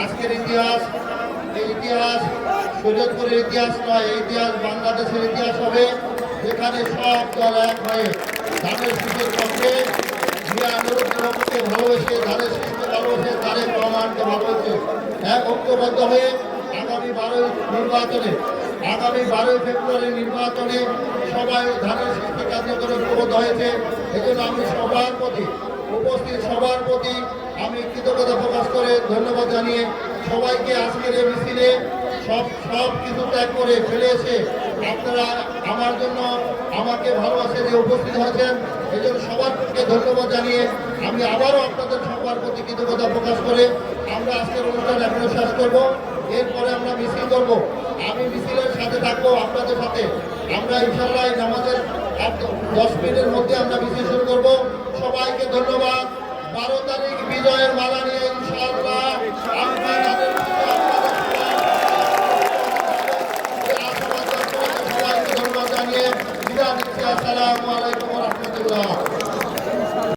আজকের ইতিহাস, এই ইতিহাস শরীয়তপুরের ইতিহাস নয়, এই ইতিহাস বাংলাদেশের ইতিহাস হবে, যেখানে সব দল এক হয়ে ধানের শীষের পক্ষে মিয়া নুরুদ্দিনকে ভালোবেসে, ধানের শীষকে ভালোবেসে, তারেক রহমানকে ভালোবেসে এক ঐক্যবদ্ধ হয়ে আগামী 12ই ফেব্রুয়ারি নির্বাচনে সবাই ধানের শীষকে কেন্দ্র করে ঐক্যবদ্ধ হয়েছে। এই জন্য আমি সবার প্রতি, উপস্থিত সবার প্রতি আমি কৃতজ্ঞতা প্রকাশ করে ধন্যবাদ জানিয়ে সবাইকে আজকের এই মিছিলে সব কিছু ত্যাগ করে ফেলে এসে আপনারা আমার জন্য আমাকে ভালোবাসে যে উপস্থিত হয়েছেন, এই জন্য সবার পক্ষে ধন্যবাদ জানিয়ে আমি আবারও আপনাদের সবার প্রতি কৃতজ্ঞতা প্রকাশ করে আমরা আজকের অনুষ্ঠান এখনো শেষ করব। এরপরে আমরা মিছিল করব, আমি মিছিলের সাথে থাকবো আপনাদের সাথে। আমরা ইনশাল্লাহ আমাদের 10 মিনিটের মধ্যে আমরা মিছিল শুরু করব। সবাইকে ধন্যবাদ। 12 তারিখ বিজয়ের মালা নিয়ে ইনশাআল্লাহ সবাইকে ধন্যবাদ জানিয়ে বিদায় নিচ্ছি। আসসালামু আলাইকুম ওয়া রাহমাতুল্লাহ।